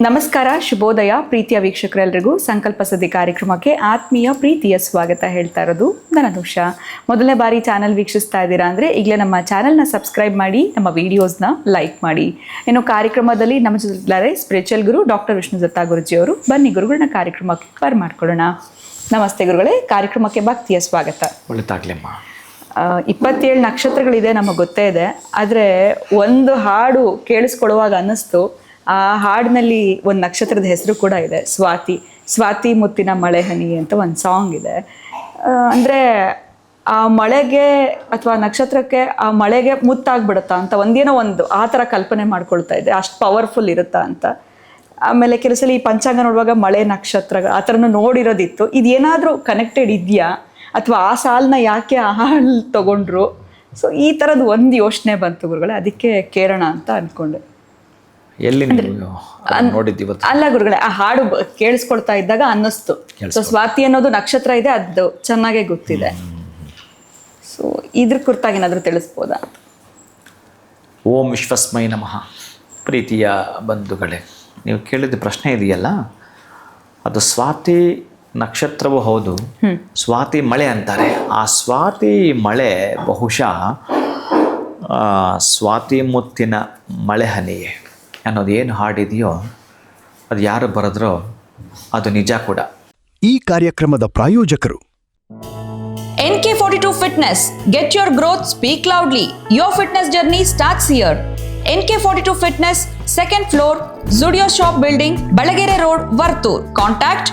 ನಮಸ್ಕಾರ, ಶುಭೋದಯ ಪ್ರೀತಿಯ ವೀಕ್ಷಕರೆಲ್ಲರಿಗೂ ಸಂಕಲ್ಪ ಸದಿ ಕಾರ್ಯಕ್ರಮಕ್ಕೆ ಆತ್ಮೀಯ ಪ್ರೀತಿಯ ಸ್ವಾಗತ ಹೇಳ್ತಾ ಇರೋದು ಧನುಷ. ಮೊದಲನೇ ಬಾರಿ ಚಾನಲ್ ವೀಕ್ಷಿಸ್ತಾ ಇದ್ದೀರಾ ಅಂದರೆ ಈಗಲೇ ನಮ್ಮ ಚಾನಲ್ನ ಸಬ್ಸ್ಕ್ರೈಬ್ ಮಾಡಿ, ನಮ್ಮ ವಿಡಿಯೋಸ್ನ ಲೈಕ್ ಮಾಡಿ. ಇನ್ನು ಕಾರ್ಯಕ್ರಮದಲ್ಲಿ ನಮ್ಮ ಜೊತೆ ಸ್ಪಿರಿಚುವಲ್ ಗುರು ಡಾಕ್ಟರ್ ವಿಷ್ಣು ದತ್ತ ಗುರುಜಿಯವರು. ಬನ್ನಿ ಗುರುಗಳನ್ನ ಕಾರ್ಯಕ್ರಮಕ್ಕೆ ಮಾಡ್ಕೊಳ್ಳೋಣ. ನಮಸ್ತೆ ಗುರುಗಳೇ, ಕಾರ್ಯಕ್ರಮಕ್ಕೆ ಭಕ್ತಿಯ ಸ್ವಾಗತ. ಒಳ್ಳೆದಾಗ್ಲಿಮ್ಮ. 27 ನಕ್ಷತ್ರಗಳಿದೆ ನಮಗೆ ಗೊತ್ತೇ ಇದೆ, ಆದರೆ ಒಂದು ಹಾಡು ಕೇಳಿಸ್ಕೊಳ್ಳುವಾಗ ಅನ್ನಿಸ್ತು, ಆ ಹಾಡಿನಲ್ಲಿ ಒಂದು ನಕ್ಷತ್ರದ ಹೆಸರು ಕೂಡ ಇದೆ, ಸ್ವಾತಿ ಮುತ್ತಿನ ಮಳೆ ಹನಿ ಅಂತ ಒಂದು ಸಾಂಗ್ ಇದೆ. ಅಂದರೆ ಆ ಮಳೆಗೆ ಅಥವಾ ನಕ್ಷತ್ರಕ್ಕೆ ಆ ಮಳೆಗೆ ಮುತ್ತಾಗ್ಬಿಡುತ್ತಾ ಅಂತ ಒಂದೇನೋ ಒಂದು ಆ ಥರ ಕಲ್ಪನೆ ಮಾಡ್ಕೊಳ್ತಾ ಇದೆ, ಅಷ್ಟು ಪವರ್ಫುಲ್ ಇರುತ್ತಾ ಅಂತ. ಆಮೇಲೆ ಕೆಲಸಲಿ ಈ ಪಂಚಾಂಗ ನೋಡುವಾಗ ಮಳೆ ನಕ್ಷತ್ರಗಳು ಆ ಥರನೂ ನೋಡಿರೋದಿತ್ತು. ಇದೇನಾದರೂ ಕನೆಕ್ಟೆಡ್ ಇದೆಯಾ ಅಥವಾ ಆ ಸಾಲನ್ನ ಯಾಕೆ ಆ ಹಾಳು ತಗೊಂಡ್ರು? ಸೊ ಈ ಥರದ್ದು ಒಂದು ಯೋಚನೆ ಬಂತು ಗುರುಗಳೇ, ಅದಕ್ಕೆ ಕೇಳೋಣ ಅಂತ ಅಂದ್ಕೊಂಡೆ. ಎಲ್ಲಿ ನೋಡಿದ್ದೀವಿ? ಅಲ್ಲ ಗುರುಗಳೇ, ಆ ಹಾಡು ಕೇಳಿಸ್ಕೊಳ್ತಾ ಇದ್ದಾಗ ಅನ್ನಿಸ್ತು. ಸೊ ಸ್ವಾತಿ ಅನ್ನೋದು ನಕ್ಷತ್ರ ಇದೆ, ಅದು ಚೆನ್ನಾಗೇ ಗೊತ್ತಿದೆ. ಸೊ ಇದ್ರ ಕುರಿತಾಗಿ ಏನಾದರೂ ತಿಳಿಸ್ಬೋದಾ? ಓಂ ವಿಶ್ವಸ್ಮೈ ನಮಃ. ಪ್ರೀತಿಯ ಬಂಧುಗಳೇ, ನೀವು ಕೇಳಿದ ಪ್ರಶ್ನೆ ಇದೆಯಲ್ಲ, ಅದು ಸ್ವಾತಿ ನಕ್ಷತ್ರವೂ ಹೌದು, ಸ್ವಾತಿ ಮಳೆ ಅಂತಾರೆ. ಆ ಸ್ವಾತಿ ಮಳೆ ಬಹುಶಃ ಸ್ವಾತಿ ಮುತ್ತಿನ ಮಳೆ ಹನಿಯೇ ಅನ್ನೋದು ಏನು ಹಾಡಿದೆಯೋ ಅದು ಯಾರು ಬರೆದ್ರೋ ಅದು ನಿಜ ಕೂಡ. ಈ ಕಾರ್ಯಕ್ರಮದ ಪ್ರಾಯೋಜಕರು NK42 Fitness. Get your growth, speak loudly. Your fitness journey starts here. NK42 Fitness, 2nd floor, Zudio Shop Building, Balagere Road, Vartur. Contact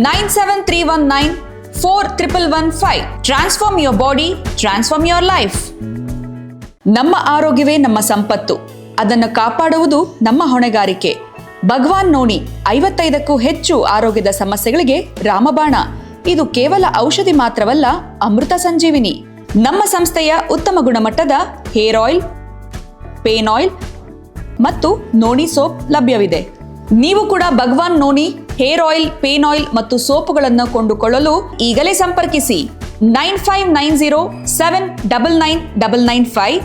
973194115. Transform your body, transform your life. ನಮ್ಮ ಆರೋಗ್ಯವೇ ನಮ್ಮ ಸಂಪತ್ತು, ಅದನ್ನು ಕಾಪಾಡುವುದು ನಮ್ಮ ಹೊಣೆಗಾರಿಕೆ. ಭಗವಾನ್ ನೋನಿ 55ಕ್ಕೂ ಹೆಚ್ಚು ಆರೋಗ್ಯದ ಸಮಸ್ಯೆಗಳಿಗೆ ರಾಮಬಾಣ. ಇದು ಕೇವಲ ಔಷಧಿ ಮಾತ್ರವಲ್ಲ, ಅಮೃತ ಸಂಜೀವಿನಿ. ನಮ್ಮ ಸಂಸ್ಥೆಯ ಉತ್ತಮ ಗುಣಮಟ್ಟದ ಹೇರ್ ಆಯಿಲ್, ಪೇನ್ ಆಯಿಲ್ ಮತ್ತು ನೋನಿ ಸೋಪ್ ಲಭ್ಯವಿದೆ. ನೀವು ಕೂಡ Bhagwan noni hair oil, pain oil ಮತ್ತು ಸೋಪುಗಳನ್ನು ಕೊಂಡುಕೊಳ್ಳಲು ಈಗಲೇ ಸಂಪರ್ಕಿಸಿ 9590799995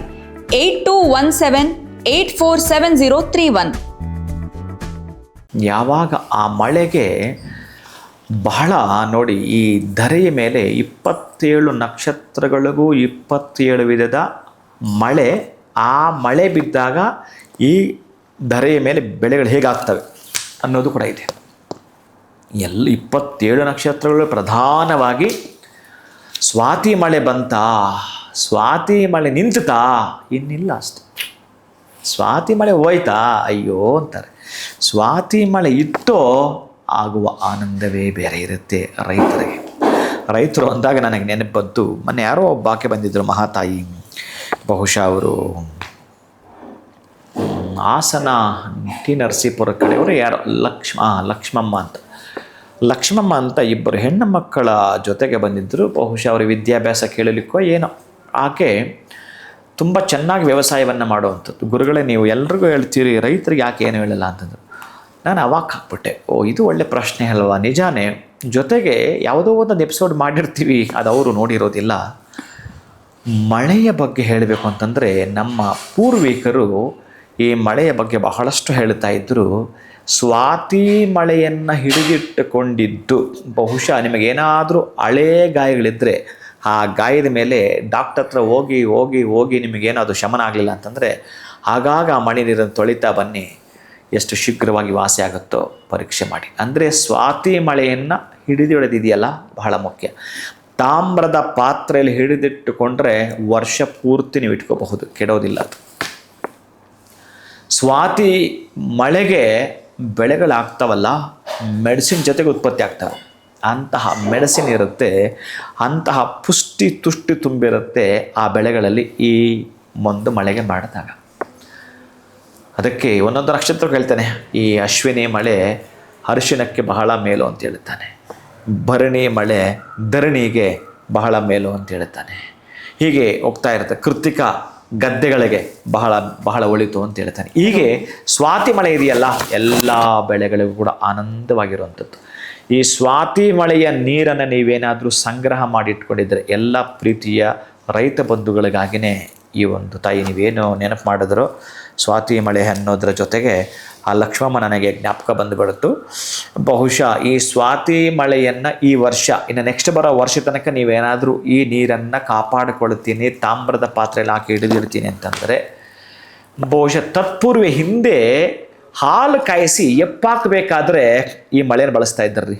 8217847031. ಯಾವಾಗ ಆ ಮಳೆಗೆ ಬಹಳ ನೋಡಿ, ಈ ಧರೆಯ ಮೇಲೆ 27 ನಕ್ಷತ್ರಗಳಿಗೂ 27 ವಿಧದ ಮಳೆ, ಆ ಮಳೆ ಬಿದ್ದಾಗ ಈ ಧರೆಯ ಮೇಲೆ ಬೆಳೆಗಳು ಹೇಗಾಗ್ತವೆ ಅನ್ನೋದು ಕೂಡ ಇದೆ. 27 ನಕ್ಷತ್ರಗಳು ಪ್ರಧಾನವಾಗಿ ಸ್ವಾತಿ ಮಳೆ ಬಂತಾ, ಸ್ವಾತಿ ಮಳೆ ನಿಂತುತ್ತಾ, ಇನ್ನಿಲ್ಲ ಅಷ್ಟೆ. ಸ್ವಾತಿ ಮಳೆ ಹೋಯ್ತಾ, ಅಯ್ಯೋ ಅಂತಾರೆ. ಸ್ವಾತಿ ಮಳೆ ಇತ್ತೋ ಆಗುವ ಆನಂದವೇ ಬೇರೆ ಇರುತ್ತೆ ರೈತರಿಗೆ. ರೈತರು ಅಂದಾಗ ನನಗೆ ನೆನಪು ಬಂತು, ಮೊನ್ನೆ ಯಾರೋ ಒಬ್ಬಾಕೆ ಬಂದಿದ್ದರು, ಮಹಾತಾಯಿ. ಬಹುಶಃ ಅವರು ಹಾಸನ ಟಿ ನರಸೀಪುರ ಕಡೆಯವರು, ಯಾರೋ ಲಕ್ಷ್ಮಮ್ಮ ಅಂತ ಇಬ್ಬರು ಹೆಣ್ಣು ಮಕ್ಕಳ ಜೊತೆಗೆ ಬಂದಿದ್ದರು. ಬಹುಶಃ ಅವರು ವಿದ್ಯಾಭ್ಯಾಸ ಕೇಳಲಿಕ್ಕೋ ಏನೋ. ಆಕೆ ತುಂಬ ಚೆನ್ನಾಗಿ ವ್ಯವಸಾಯವನ್ನು ಮಾಡುವಂಥದ್ದು. ಗುರುಗಳೇ, ನೀವು ಎಲ್ರಿಗೂ ಹೇಳ್ತೀರಿ, ರೈತರಿಗೆ ಯಾಕೆ ಏನು ಹೇಳಲ್ಲ ಅಂತಂದರು. ನಾನು ಅವಾಕ್ ಹಾಕ್ಬಿಟ್ಟೆ, ಇದು ಒಳ್ಳೆ ಪ್ರಶ್ನೆ ಅಲ್ವಾ, ನಿಜಾನೇ. ಜೊತೆಗೆ ಯಾವುದೋ ಒಂದು ಎಪಿಸೋಡ್ ಮಾಡಿರ್ತೀವಿ, ಅದು ಅವರು ನೋಡಿರೋದಿಲ್ಲ. ಮಳೆಯ ಬಗ್ಗೆ ಹೇಳಬೇಕು ಅಂತಂದರೆ, ನಮ್ಮ ಪೂರ್ವಿಕರು ಈ ಮಳೆಯ ಬಗ್ಗೆ ಬಹಳಷ್ಟು ಹೇಳ್ತಾ ಇದ್ದರು. ಸ್ವಾತಿ ಮಳೆಯನ್ನು ಹಿಡಿದಿಟ್ಟುಕೊಂಡಿದ್ದು, ಬಹುಶಃ ನಿಮಗೇನಾದರೂ ಹಳೇ ಗಾಯಗಳಿದ್ದರೆ ಆ ಗಾಯದ ಮೇಲೆ ಡಾಕ್ಟರ್ ಹತ್ರ ಹೋಗಿ ಹೋಗಿ ಹೋಗಿ ನಿಮಗೇನಾದರೂ ಶಮನ ಆಗಲಿಲ್ಲ ಅಂತಂದರೆ, ಆಗಾಗ ಆ ಮಳೆ ನೀರನ್ನು ತೊಳಿತಾ ಬನ್ನಿ, ಎಷ್ಟು ಶೀಘ್ರವಾಗಿ ವಾಸಿ ಆಗುತ್ತೋ ಪರೀಕ್ಷೆ ಮಾಡಿ. ಅಂದರೆ ಸ್ವಾತಿ ಮಳೆಯನ್ನು ಹಿಡಿದಿಡೋದಿದೆಯಲ್ಲ, ಬಹಳ ಮುಖ್ಯ. ತಾಮ್ರದ ಪಾತ್ರೆಯಲ್ಲಿ ಹಿಡಿದಿಟ್ಟುಕೊಂಡ್ರೆ ವರ್ಷ ಪೂರ್ತಿ ನೀವು ಇಟ್ಕೋಬಹುದು, ಕೆಡೋದಿಲ್ಲ ಅದು. ಸ್ವಾತಿ ಮಳೆಗೆ ಬೆಳೆಗಳಾಗ್ತಾವಲ್ಲ, ಮೆಡಿಸಿನ್ ಜೊತೆಗೆ ಉತ್ಪತ್ತಿ ಆಗ್ತವೆ. ಅಂತಹ ಮೆಡಿಸಿನ್ ಇರುತ್ತೆ, ಅಂತಹ ಪುಷ್ಟಿ ತುಷ್ಟಿ ತುಂಬಿರುತ್ತೆ ಆ ಬೆಳೆಗಳಲ್ಲಿ ಈ ಒಂದು ಮಳೆಗೆ ಮಾಡಿದಾಗ. ಅದಕ್ಕೆ ಒಂದೊಂದು ನಕ್ಷತ್ರ ಹೇಳ್ತಾನೆ, ಈ ಅಶ್ವಿನಿ ಮಳೆ ಅರಿಶಿಣಕ್ಕೆ ಬಹಳ ಮೇಲು ಅಂತ ಹೇಳ್ತಾನೆ, ಭರಣಿ ಮಳೆ ಧರಣಿಗೆ ಬಹಳ ಮೇಲು ಅಂತ ಹೇಳ್ತಾನೆ. ಹೀಗೆ ಹೋಗ್ತಾ ಇರುತ್ತೆ. ಕೃತಿಕ ಗದ್ದೆಗಳಿಗೆ ಬಹಳ ಬಹಳ ಒಳಿತು ಅಂತ ಹೇಳ್ತಾನೆ. ಹೀಗೆ ಸ್ವಾತಿ ಮಳೆ ಇದೆಯಲ್ಲ, ಎಲ್ಲ ಬೆಳೆಗಳಿಗೂ ಕೂಡ ಆನಂದವಾಗಿರುವಂಥದ್ದು. ಈ ಸ್ವಾತಿ ಮಳೆಯ ನೀರನ್ನು ನೀವೇನಾದರೂ ಸಂಗ್ರಹ ಮಾಡಿ ಇಟ್ಕೊಂಡಿದ್ರೆ, ಎಲ್ಲ ಪ್ರೀತಿಯ ರೈತ ಬಂಧುಗಳಿಗಾಗಿಯೇ ಈ ಒಂದು ತಾಯಿ ನೀವೇನು ನೆನಪು ಮಾಡಿದ್ರೋ ಸ್ವಾತಿ ಮಳೆ ಅನ್ನೋದ್ರ ಜೊತೆಗೆ ಆ ಲಕ್ಷ್ಮಮ್ಮ ನನಗೆ ಜ್ಞಾಪಕ ಬಂದುಬಿಡ್ತು. ಬಹುಶಃ ಈ ಸ್ವಾತಿ ಮಳೆಯನ್ನು ಈ ವರ್ಷ, ಇನ್ನು ನೆಕ್ಸ್ಟ್ ಬರೋ ವರ್ಷ ತನಕ ನೀವೇನಾದರೂ ಈ ನೀರನ್ನು ಕಾಪಾಡಿಕೊಳ್ತೀನಿ, ತಾಮ್ರದ ಪಾತ್ರೆಯಲ್ಲಿ ಹಾಕಿ ಹಿಡಿದಿರ್ತೀನಿ ಅಂತಂದರೆ, ಬಹುಶಃ ತತ್ಪೂರ್ವ ಹಿಂದೆ ಹಾಲು ಕಾಯಿಸಿ ಎಪ್ಪಾಕಬೇಕಾದ್ರೆ ಈ ಮಳೆಯನ್ನು ಬಳಸ್ತಾ ಇದ್ದಾರ್ರಿ.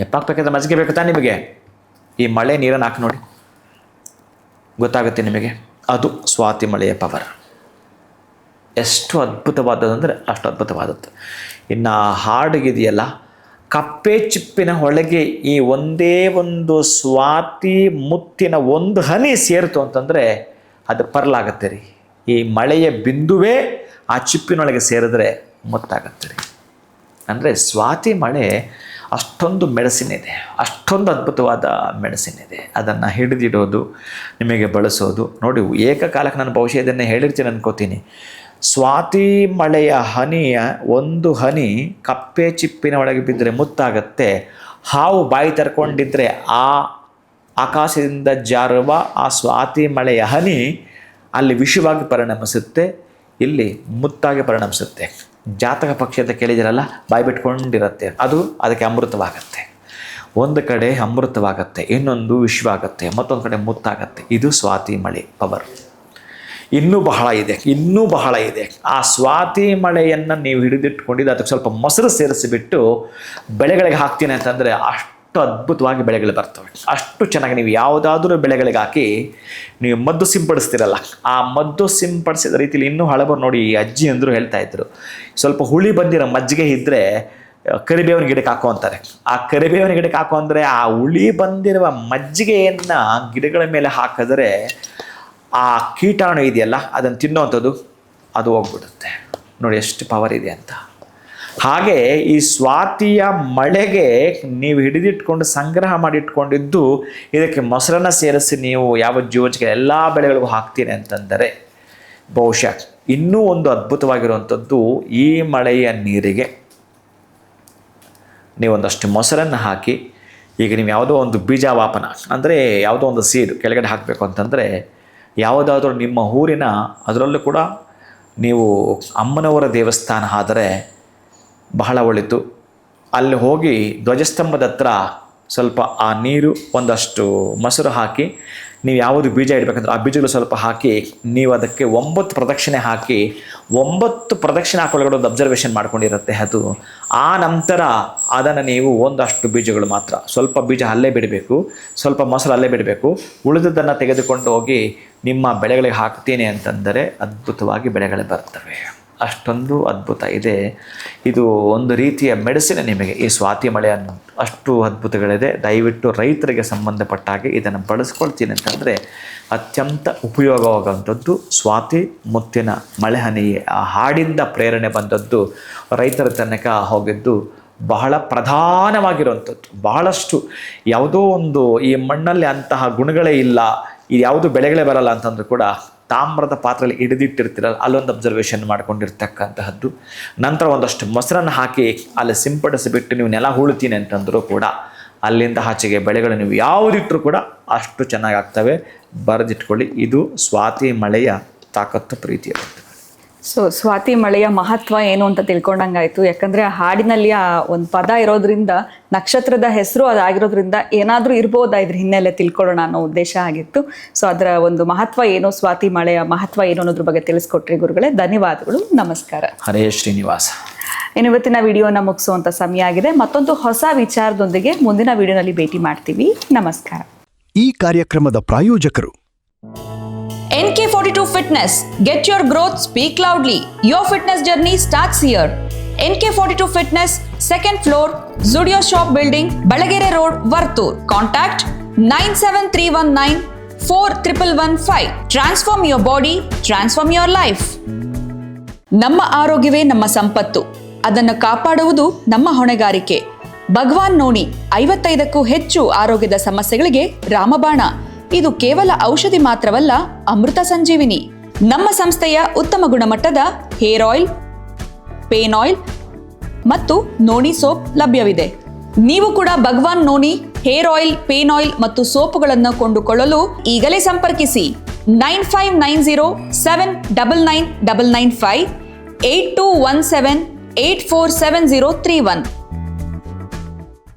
ಎಪ್ಪಾಕಬೇಕಾದ್ರೆ ಮಜ್ಜಿಗೆ ಬೇಕು ತಾನೆ ನಿಮಗೆ, ಈ ಮಳೆ ನೀರನ್ನು ಹಾಕಿ ನೋಡಿ, ಗೊತ್ತಾಗುತ್ತೆ ನಿಮಗೆ. ಅದು ಸ್ವಾತಿ ಮಳೆಯ ಪವರ್. ಎಷ್ಟು ಅದ್ಭುತವಾದದಂದರೆ ಅಷ್ಟು ಅದ್ಭುತವಾದದ್ದು. ಇನ್ನು ಹಾಡಿಗಿದೆಯಲ್ಲ, ಕಪ್ಪೆ ಚಿಪ್ಪಿನ ಒಳಗೆ ಈ ಒಂದೇ ಒಂದು ಸ್ವಾತಿ ಮುತ್ತಿನ ಒಂದು ಹನಿ ಸೇರಿತು ಅಂತಂದರೆ ಅದು ಪರ್ಲಾಗತ್ತೆ ರೀ. ಈ ಮಳೆಯ ಬಿಂದುವೇ ಆ ಚಿಪ್ಪಿನೊಳಗೆ ಸೇರಿದ್ರೆ ಮುತ್ತಾಗತ್ತೆ ರೀ. ಅಂದರೆ ಸ್ವಾತಿ ಮಳೆ ಅಷ್ಟೊಂದು ಮೆಡಿಸಿನ್ ಇದೆ, ಅಷ್ಟೊಂದು ಅದ್ಭುತವಾದ ಮೆಡಿಸಿನ್ ಇದೆ. ಅದನ್ನು ಹಿಡಿದಿಡೋದು, ನಿಮಗೆ ಬಳಸೋದು ನೋಡಿ. ಏಕಕಾಲಕ್ಕೆ ನಾನು ಬಹುಶಃ ಇದನ್ನೇ ಹೇಳಿರ್ತೀನಿ ಅನ್ಕೋತೀನಿ. ಸ್ವಾತಿ ಮಳೆಯ ಹನಿಯ ಒಂದು ಹನಿ ಕಪ್ಪೆ ಚಿಪ್ಪಿನ ಒಳಗೆ ಬಿದ್ದರೆ ಮುತ್ತಾಗತ್ತೆ. ಹಾವು ಬಾಯಿ ತರ್ಕೊಂಡಿದ್ರೆ ಆ ಆಕಾಶದಿಂದ ಜಾರುವ ಆ ಸ್ವಾತಿ ಮಳೆಯ ಹನಿ ಅಲ್ಲಿ ವಿಷವಾಗಿ ಪರಿಣಮಿಸುತ್ತೆ, ಇಲ್ಲಿ ಮುತ್ತಾಗಿ ಪರಿಣಮಿಸುತ್ತೆ. ಜಾತಕ ಪಕ್ಷಿ ಅಂತ ಕೇಳಿದಿರಲ್ಲ, ಬಾಯಿ ಬಿಟ್ಕೊಂಡಿರುತ್ತೆ, ಅದು ಅದಕ್ಕೆ ಅಮೃತವಾಗತ್ತೆ. ಒಂದು ಕಡೆ ಅಮೃತವಾಗತ್ತೆ, ಇನ್ನೊಂದು ವಿಷವಾಗತ್ತೆ, ಮತ್ತೊಂದು ಕಡೆ ಮುತ್ತಾಗತ್ತೆ. ಇದು ಸ್ವಾತಿ ಮಳೆ ಪವರ್. ಇನ್ನೂ ಬಹಳ ಇದೆ. ಆ ಸ್ವಾತಿ ಮಳೆಯನ್ನು ನೀವು ಹಿಡಿದಿಟ್ಕೊಂಡಿದ್ದು ಅದಕ್ಕೆ ಸ್ವಲ್ಪ ಮೊಸರು ಸೇರಿಸಿಬಿಟ್ಟು ಬೆಳೆಗಳಿಗೆ ಹಾಕ್ತೀನಿ ಅಂತಂದರೆ ಅಷ್ಟು ಅದ್ಭುತವಾಗಿ ಬೆಳೆಗಳು ಬರ್ತವೆ. ಅಷ್ಟು ಚೆನ್ನಾಗಿ ನೀವು ಯಾವುದಾದ್ರೂ ಬೆಳೆಗಳಿಗೆ ಹಾಕಿ ನೀವು ಮದ್ದು ಸಿಂಪಡಿಸ್ತೀರಲ್ಲ, ಆ ಮದ್ದು ಸಿಂಪಡಿಸಿದ ರೀತಿಯಲ್ಲಿ ಇನ್ನೂ ಹಳಬರು ನೋಡಿ, ಈ ಅಜ್ಜಿ ಅಂದರು ಹೇಳ್ತಾ ಇದ್ರು, ಸ್ವಲ್ಪ ಹುಳಿ ಬಂದಿರೋ ಮಜ್ಜಿಗೆ ಇದ್ದರೆ ಕರಿಬೇವಿನ ಗಿಡಕ್ಕೆ ಹಾಕೋ ಅಂತಾರೆ. ಆ ಕರಿಬೇವಿನ ಗಿಡಕ್ಕೆ ಹಾಕೋ ಅಂದರೆ ಆ ಹುಳಿ ಬಂದಿರುವ ಮಜ್ಜಿಗೆಯನ್ನು ಗಿಡಗಳ ಮೇಲೆ ಹಾಕಿದ್ರೆ ಆ ಕೀಟಾಣು ಇದೆಯಲ್ಲ ಅದನ್ನು ತಿನ್ನೋವಂಥದ್ದು ಅದು ಹೋಗ್ಬಿಡುತ್ತೆ. ನೋಡಿ ಎಷ್ಟು ಪವರ್ ಇದೆ ಅಂತ. ಹಾಗೆ ಈ ಸ್ವಾತಿಯ ಮಳೆಗೆ ನೀವು ಹಿಡಿದಿಟ್ಕೊಂಡು ಸಂಗ್ರಹ ಮಾಡಿಟ್ಕೊಂಡಿದ್ದು ಇದಕ್ಕೆ ಮೊಸರನ್ನು ಸೇರಿಸಿ ನೀವು ಯಾವ ಜೀವಚಿಕೆ ಎಲ್ಲ ಬೆಳೆಗಳಿಗೂ ಹಾಕ್ತೀನಿ ಅಂತಂದರೆ ಬಹುಶಃ ಇನ್ನೂ ಒಂದು ಅದ್ಭುತವಾಗಿರುವಂಥದ್ದು, ಈ ಮಳೆಯ ನೀರಿಗೆ ನೀವೊಂದಷ್ಟು ಮೊಸರನ್ನು ಹಾಕಿ, ಈಗ ನೀವು ಯಾವುದೋ ಒಂದು ಬೀಜಾವಾಪನ ಅಂದರೆ ಯಾವುದೋ ಒಂದು ಸೀಡ್ ಕೆಳಗಡೆ ಹಾಕಬೇಕು ಅಂತಂದರೆ ಯಾವುದಾದ್ರೂ ನಿಮ್ಮ ಊರಿನ, ಅದರಲ್ಲೂ ಕೂಡ ನೀವು ಅಮ್ಮನವರ ದೇವಸ್ಥಾನ ಆದರೆ ಬಹಳ ಒಳಿತು. ಅಲ್ಲಿ ಹೋಗಿ ಧ್ವಜಸ್ತಂಭದ ಹತ್ರ ಸ್ವಲ್ಪ ಆ ನೀರು, ಒಂದಷ್ಟು ಮೊಸರು ಹಾಕಿ, ನೀವು ಯಾವುದು ಬೀಜ ಇಡಬೇಕಂದ್ರೆ ಆ ಬೀಜಗಳು ಸ್ವಲ್ಪ ಹಾಕಿ, ನೀವು ಅದಕ್ಕೆ 9 ಪ್ರದಕ್ಷಿಣೆ ಹಾಕಿ, 9 ಪ್ರದಕ್ಷಿಣೆ ಹಾಕೊಳ್ಳೋದು ಒಂದು ಅಬ್ಸರ್ವೇಷನ್ ಮಾಡ್ಕೊಂಡಿರುತ್ತೆ ಅದು. ಆ ನಂತರ ಅದನ್ನು ನೀವು ಒಂದಷ್ಟು ಬೀಜಗಳು ಮಾತ್ರ, ಸ್ವಲ್ಪ ಬೀಜ ಅಲ್ಲೇ ಬಿಡಬೇಕು, ಸ್ವಲ್ಪ ಮೊಸರು ಅಲ್ಲೇ ಬಿಡಬೇಕು, ಉಳಿದದ್ದನ್ನು ತೆಗೆದುಕೊಂಡು ಹೋಗಿ ನಿಮ್ಮ ಬೆಳೆಗಳಿಗೆ ಹಾಕ್ತೀನಿ ಅಂತಂದರೆ ಅದ್ಭುತವಾಗಿ ಬೆಳೆಗಳು ಬರ್ತವೆ. ಅಷ್ಟೊಂದು ಅದ್ಭುತ ಇದೆ. ಇದು ಒಂದು ರೀತಿಯ ಮೆಡಿಸಿನ್ ನಿಮಗೆ, ಈ ಸ್ವಾತಿ ಮಳೆ ಅನ್ನೋ ಅಷ್ಟು ಅದ್ಭುತಗಳಿದೆ. ದಯವಿಟ್ಟು ರೈತರಿಗೆ ಸಂಬಂಧಪಟ್ಟ ಹಾಗೆ ಇದನ್ನು ಬಳಸ್ಕೊಳ್ತೀನಿ ಅಂತಂದರೆ ಅತ್ಯಂತ ಉಪಯೋಗವಾಗುವಂಥದ್ದು ಸ್ವಾತಿ ಮುತ್ತಿನ ಮಳೆ ಹನಿ. ಆ ಹಾಡಿಂದ ಪ್ರೇರಣೆ ಬಂದದ್ದು, ರೈತರ ತನಕ ಹೋಗಿದ್ದು ಬಹಳ ಪ್ರಧಾನವಾಗಿರುವಂಥದ್ದು. ಬಹಳಷ್ಟು ಯಾವುದೋ ಒಂದು ಈ ಮಣ್ಣಲ್ಲಿ ಅಂತಹ ಗುಣಗಳೇ ಇಲ್ಲ, ಇದು ಯಾವುದು ಬೆಳೆಗಳೇ ಬರಲ್ಲ ಅಂತಂದ್ರೂ ಕೂಡ ತಾಮ್ರದ ಪಾತ್ರೆಯಲ್ಲಿ ಹಿಡಿದಿಟ್ಟಿರ್ತೀರಲ್ಲ, ಅಲ್ಲೊಂದು ಅಬ್ಸರ್ವೇಷನ್ ಮಾಡ್ಕೊಂಡಿರ್ತಕ್ಕಂತಹದ್ದು. ನಂತರ ಒಂದಷ್ಟು ಮೊಸರನ್ನು ಹಾಕಿ ಅಲ್ಲಿ ಸಿಂಪಡಿಸಿಬಿಟ್ಟು ನೀವು ನೆಲ ಹೂಳ್ತೀನಿ ಅಂತಂದರೂ ಕೂಡ ಅಲ್ಲಿಂದ ಆಚೆಗೆ ಬೆಳೆಗಳು ನೀವು ಯಾವುದಿಟ್ಟರೂ ಕೂಡ ಅಷ್ಟು ಚೆನ್ನಾಗಿ ಆಗ್ತವೆ. ಬರೆದಿಟ್ಕೊಳ್ಳಿ, ಇದು ಸ್ವಾತಿ ಮಳೆಯ ತಾಕತ್ತು, ಪ್ರೀತಿಯ. ಸೊ ಸ್ವಾತಿ ಮಳೆಯ ಮಹತ್ವ ಏನು ಅಂತ ತಿಳ್ಕೊಂಡಂಗಾಯ್ತು. ಯಾಕಂದ್ರೆ ಆ ಹಾಡಿನಲ್ಲಿ ಆ ಒಂದು ಪದ ಇರೋದ್ರಿಂದ, ನಕ್ಷತ್ರದ ಹೆಸರು ಅದಾಗಿರೋದ್ರಿಂದ ಏನಾದರೂ ಇರ್ಬೋದಾ ಇದ್ರ ಹಿನ್ನೆಲೆ ತಿಳ್ಕೊಳ್ಳೋಣ ಅನ್ನೋ ಉದ್ದೇಶ ಆಗಿತ್ತು. ಸೊ ಅದರ ಒಂದು ಮಹತ್ವ ಏನು, ಸ್ವಾತಿ ಮಳೆಯ ಮಹತ್ವ ಏನು ಅನ್ನೋದ್ರ ಬಗ್ಗೆ ತಿಳಿಸ್ಕೊಟ್ರಿ ಗುರುಗಳೇ. ಧನ್ಯವಾದಗಳು, ನಮಸ್ಕಾರ. ಹರೇ ಶ್ರೀನಿವಾಸ. ಇನ್ನು ಇವತ್ತಿನ ವಿಡಿಯೋನ ಮುಗಿಸುವಂತ ಸಮಯ ಆಗಿದೆ. ಮತ್ತೊಂದು ಹೊಸ ವಿಚಾರದೊಂದಿಗೆ ಮುಂದಿನ ವಿಡಿಯೋನಲ್ಲಿ ಭೇಟಿ ಮಾಡ್ತೀವಿ. ನಮಸ್ಕಾರ. ಈ ಕಾರ್ಯಕ್ರಮದ ಪ್ರಾಯೋಜಕರು NK42 Fitness. Get your growth, speak loudly. Your fitness journey starts here. NK42 Fitness, 2nd floor, Zudio Shop Building, Balagere Road, Vartur. Contact 97319 4115. Transform your body, transform your life. ನಮ್ಮ ಆರೋಗ್ಯವೇ ನಮ್ಮ ಸಂಪತ್ತು. ಅದನ್ನು ಕಾಪಾಡುವುದು ನಮ್ಮ ಹೊಣೆಗಾರಿಕೆ. ಭಗವಾನ್ ನೋಣಿ 55ಕ್ಕೂ ಹೆಚ್ಚು ಆರೋಗ್ಯದ ಸಮಸ್ಯೆಗಳಿಗೆ ರಾಮಬಾಣ. ಇದು ಕೇವಲ ಔಷಧಿ ಮಾತ್ರವಲ್ಲ, ಅಮೃತ ಸಂಜೀವಿನಿ. ನಮ್ಮ ಸಂಸ್ಥೆಯ ಉತ್ತಮ ಗುಣಮಟ್ಟದ ಹೇರ್ ಆಯಿಲ್, ಪೇನ್ ಆಯಿಲ್ ಮತ್ತು ನೋಣಿ ಸೋಪ್ ಲಭ್ಯವಿದೆ. ನೀವು ಕೂಡ ಭಗವಾನ್ ನೋಣಿ ಹೇರ್ ಆಯಿಲ್, ಪೇನ್ ಆಯಿಲ್ ಮತ್ತು ಸೋಪುಗಳನ್ನು ಕೊಂಡುಕೊಳ್ಳಲು ಈಗಲೇ ಸಂಪರ್ಕಿಸಿ 9590799995 8217847031.